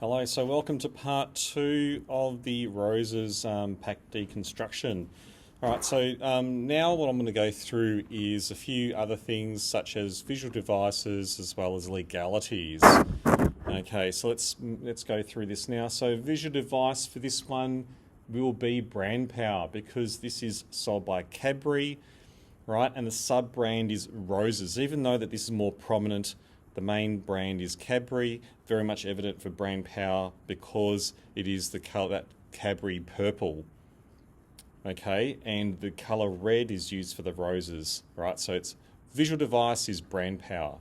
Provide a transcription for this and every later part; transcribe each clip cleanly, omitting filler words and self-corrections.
Hello, so welcome to part 2 of the roses pack deconstruction. Alright, so now what I'm going to go through is a few other things such as visual devices as well as legalities. Okay, so let's go through this now. So visual device for this one will be brand power because this is sold by Cadbury, right? And the sub-brand is Roses, even though that this is more prominent. The main brand is Cadbury, very much evident for brand power because it is the colour, that Cadbury purple. Okay, and the colour red is used for the roses, right? So it's visual device is brand power.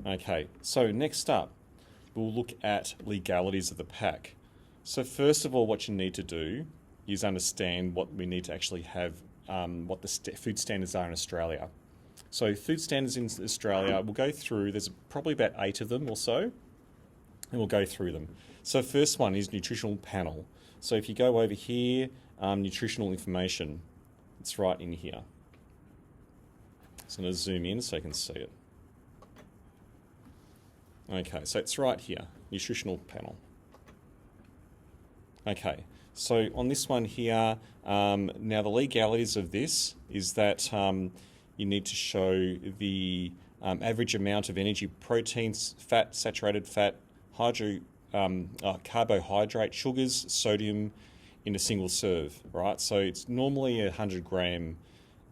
Okay, so next up, we'll look at legalities of the pack. So first of all, what you need to do is understand what we need to actually have, what the food standards are in Australia. So food standards in Australia, we'll go through, there's probably about 8 of them or so, and we'll go through them. So first one is nutritional panel. So if you go over here, nutritional information, it's right in here. So I'm going to zoom in so you can see it. Okay, so it's right here, nutritional panel. Okay, so on this one here, now the legalities of this is that you need to show the average amount of energy, proteins, fat, saturated fat, carbohydrate, sugars, sodium in a single serve, right? So it's normally 100 gram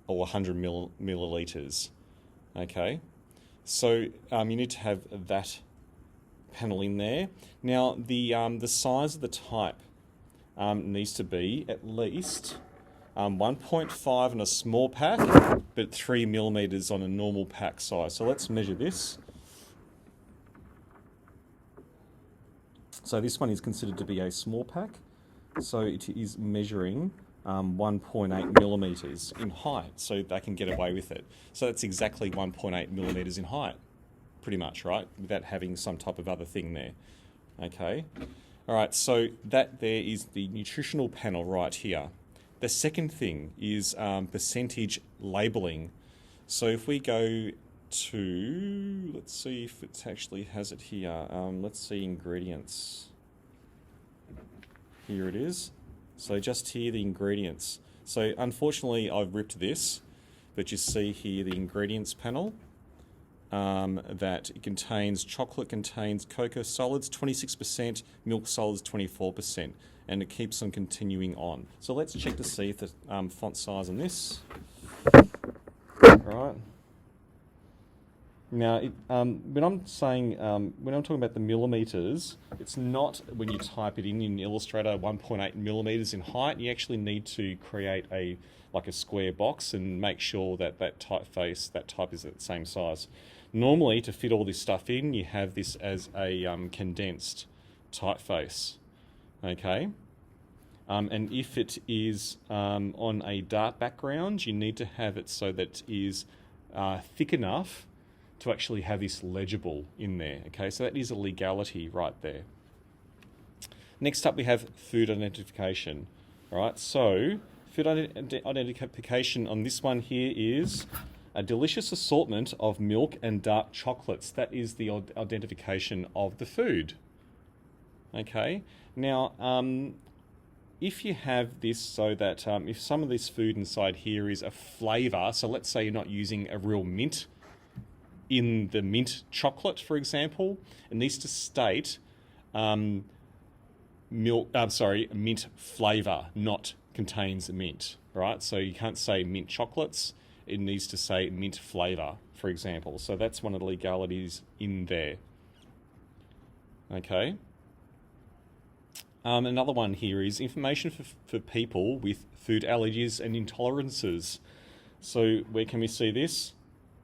or 100 milliliters, okay? So you need to have that panel in there. Now the size of the type needs to be at least 1.5 in a small pack, but 3 millimeters on a normal pack size. So let's measure this. So this one is considered to be a small pack. So it is measuring 1.8 millimeters in height, so they can get away with it. So that's exactly 1.8 millimeters in height, pretty much, right? Without having some type of other thing there. Okay. All right, so that there is the nutritional panel right here. The second thing is percentage labelling. So if we go to, let's see if it actually has it here. Let's see ingredients. Here it is. So just here the ingredients. So unfortunately I've ripped this, but you see here the ingredients panel. That it contains chocolate, contains cocoa solids 26%, milk solids 24%, and it keeps on continuing on. So let's check to see if the font size on this. Right. Now, when I'm talking about the millimeters, it's not when you type it in Illustrator 1.8 millimeters in height. You actually need to create a square box and make sure that that type is at the same size. Normally, to fit all this stuff in, you have this as a condensed typeface, okay? And if it is on a dark background, you need to have it so that it is thick enough to actually have this legible in there, okay? So that is a legality right there. Next up, we have food identification, all right? So food identification on this one here is a delicious assortment of milk and dark chocolates. That is the identification of the food. Okay. Now, if you have this so that if some of this food inside here is a flavour, so let's say you're not using a real mint in the mint chocolate, for example, it needs to state mint flavour, not contains mint, right? So you can't say mint chocolates. It needs to say mint flavour, for example. So that's one of the legalities in there. Okay. Another one here is information for people with food allergies and intolerances. So where can we see this?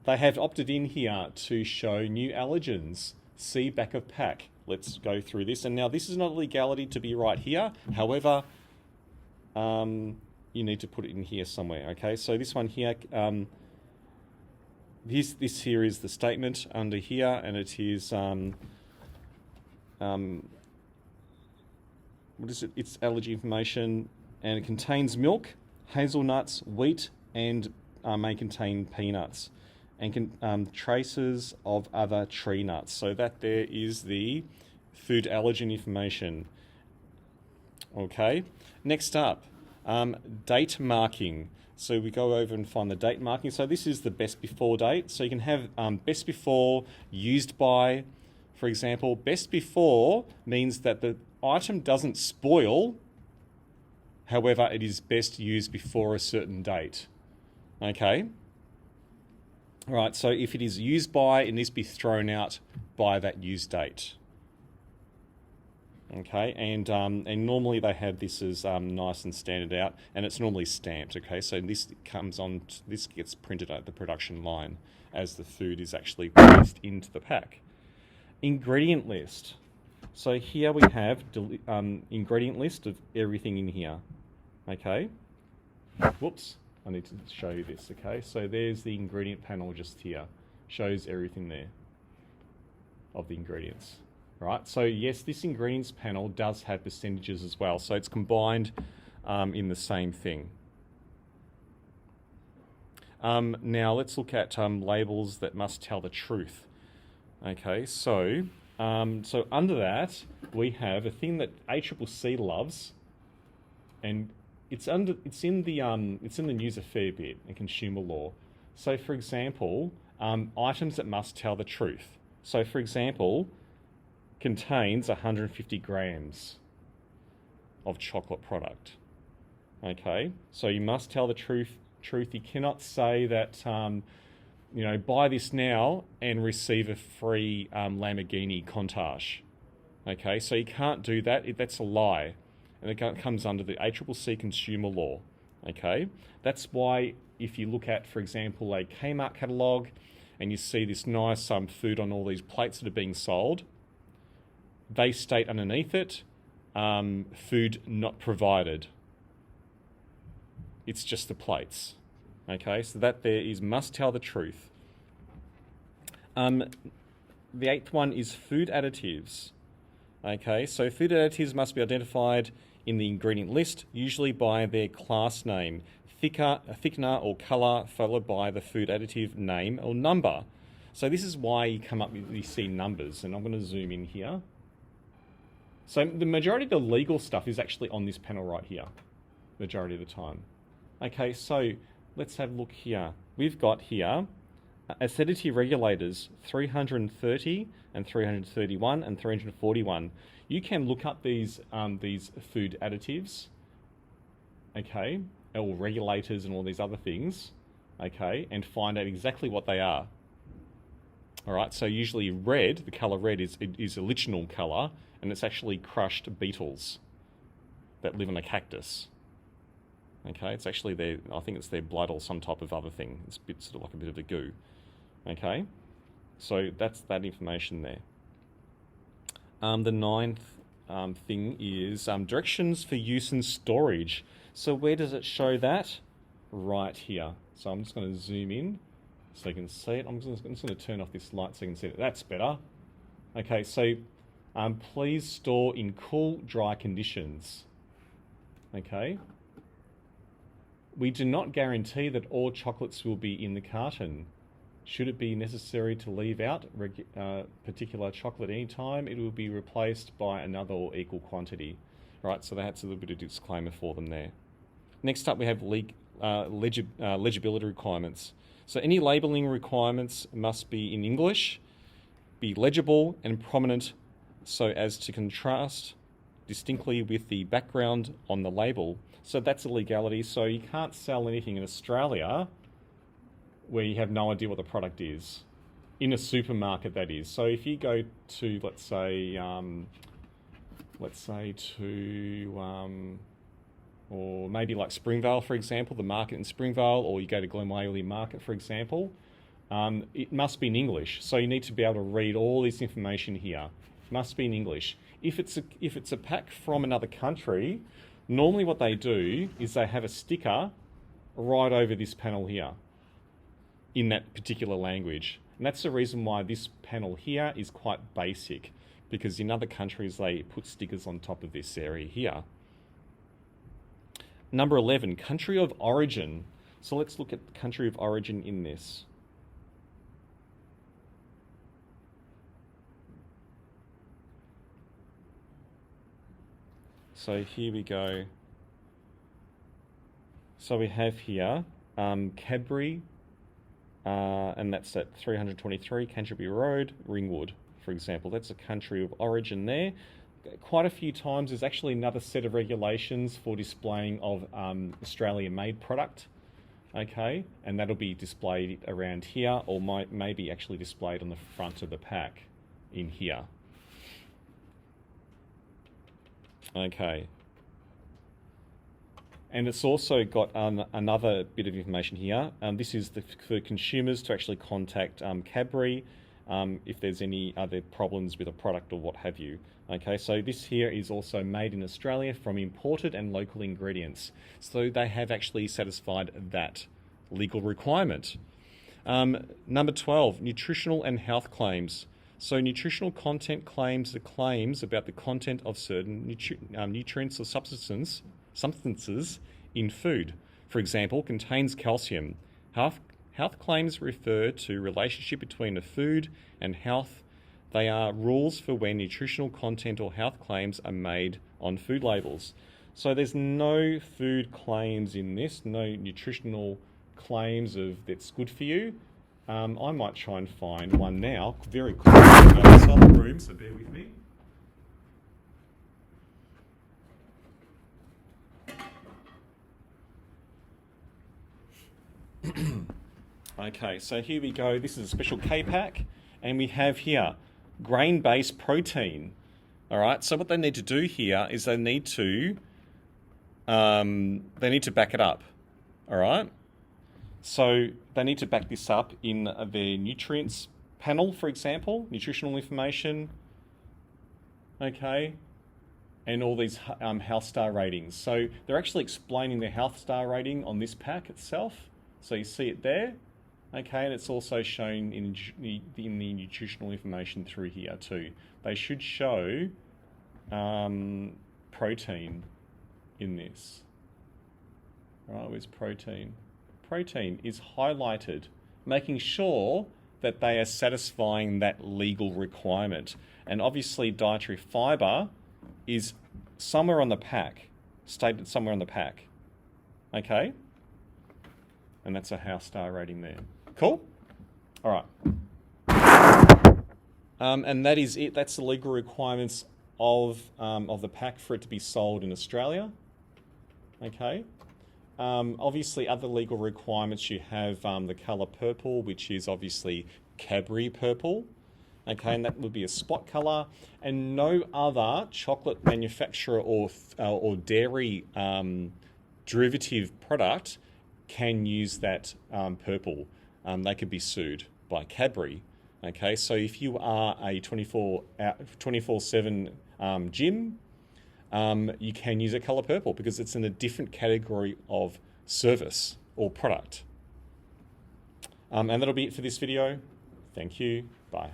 They have opted in here to show new allergens. See back of pack. Let's go through this. And now this is not a legality to be right here. However, you need to put it in here somewhere, okay? So this one here, this here is the statement under here, and it is, what is it? It's allergy information, and it contains milk, hazelnuts, wheat, and may contain peanuts, and traces of other tree nuts. So that there is the food allergen information. Okay, next up, date marking. So we go over and find the date marking. So this is the best before date. So you can have best before, used by, for example. Best before means that the item doesn't spoil, however, it is best used before a certain date. Okay? All right, so if it is used by, it needs to be thrown out by that use date. Okay, and normally they have this as nice and standard out, and it's normally stamped. Okay, so this gets printed at the production line as the food is actually placed into the pack. Ingredient list. So here we have ingredient list of everything in here. Okay. Whoops, I need to show you this. Okay, so there's the ingredient panel just here. Shows everything there of the ingredients. Right, so yes, this ingredients panel does have percentages as well, so it's combined in the same thing. Now let's look at labels that must tell the truth. Okay, so under that we have a thing that ACCC loves, and it's in the news a fair bit in consumer law. So for example, items that must tell the truth. So for example, contains 150 grams of chocolate product. Okay, so you must tell the truth. You cannot say that, buy this now and receive a free Lamborghini Countach. Okay, so you can't do that. That's a lie, and it comes under the ACCC consumer law. Okay, that's why if you look at, for example, a Kmart catalogue, and you see this nice food on all these plates that are being sold, they state underneath it, food not provided. It's just the plates. Okay, so that there is must tell the truth. The 8th one is food additives. Okay, so food additives must be identified in the ingredient list, usually by their class name, thickener or colour, followed by the food additive name or number. So this is why you see numbers, and I'm going to zoom in here. So the majority of the legal stuff is actually on this panel right here, majority of the time. Okay, so let's have a look here. We've got here acidity regulators 330 and 331 and 341. You can look up these food additives, okay, or regulators and all these other things, okay, and find out exactly what they are. All right, so usually red, the colour red is a liginal colour, and it's actually crushed beetles that live on a cactus. Okay, it's actually I think it's their blood or some type of other thing. It's sort of like a bit of a goo. Okay, so that's that information there. The 9th thing is directions for use and storage. So where does it show that? Right here. So I'm just going to zoom in so you can see it. I'm just going to turn off this light so you can see it. That's better. Okay, so please store in cool, dry conditions. Okay. We do not guarantee that all chocolates will be in the carton. Should it be necessary to leave out particular chocolate any time, it will be replaced by another or equal quantity. Right, so that's a little bit of disclaimer for them there. Next up, we have legibility requirements. So any labelling requirements must be in English, be legible and prominent so as to contrast distinctly with the background on the label. So that's a legality. So you can't sell anything in Australia where you have no idea what the product is. In a supermarket, that is. So if you go to, let's say or maybe like Springvale, for example, the market in Springvale, or you go to Glenwaverley Market, for example, it must be in English. So you need to be able to read all this information here. It must be in English. If it's a pack from another country, normally what they do is they have a sticker right over this panel here in that particular language. And that's the reason why this panel here is quite basic, because in other countries they put stickers on top of this area here. Number 11, country of origin. So let's look at the country of origin in this. So here we go. So we have here Cadbury, and that's at 323 Canterbury Road, Ringwood, for example. That's a country of origin there. Quite a few times there's actually another set of regulations for displaying of Australian-made product. Okay, and that'll be displayed around here, or maybe actually displayed on the front of the pack in here. Okay. And it's also got another bit of information here. This is for consumers to actually contact Cadbury if there's any other problems with a product or what have you. Okay, so this here is also made in Australia from imported and local ingredients. So they have actually satisfied that legal requirement. Number 12, nutritional and health claims. So nutritional content claims the claims about the content of certain nutrients or substances in food. For example, contains calcium. Health claims refer to relationship between a food and health. They are rules for when nutritional content or health claims are made on food labels. So there's no food claims in this, no nutritional claims of that's good for you. I might try and find one now very quickly outside the room, so bear with me. Okay, so here we go. This is a special K-pack, and we have here grain-based protein. All right, so what they need to do here is they need to back it up. All right, so they need to back this up in their nutrients panel, for example, nutritional information. Okay, and all these health star ratings. So they're actually explaining their health star rating on this pack itself. So you see it there. Okay, and it's also shown in the nutritional information through here too. They should show protein in this. All right, where's protein? Protein is highlighted, making sure that they are satisfying that legal requirement. And obviously dietary fibre is somewhere on the pack, stated somewhere on the pack. Okay? And that's a house star rating there. Cool? All right. And that is it. That's the legal requirements of the pack for it to be sold in Australia. Okay. Obviously, other legal requirements, you have the colour purple, which is obviously Cadbury purple. Okay, and that would be a spot colour. And no other chocolate manufacturer or dairy derivative product can use that purple. They could be sued by Cadbury. Okay, so if you are a 24/7 gym, you can use a colour purple because it's in a different category of service or product. And that'll be it for this video. Thank you. Bye.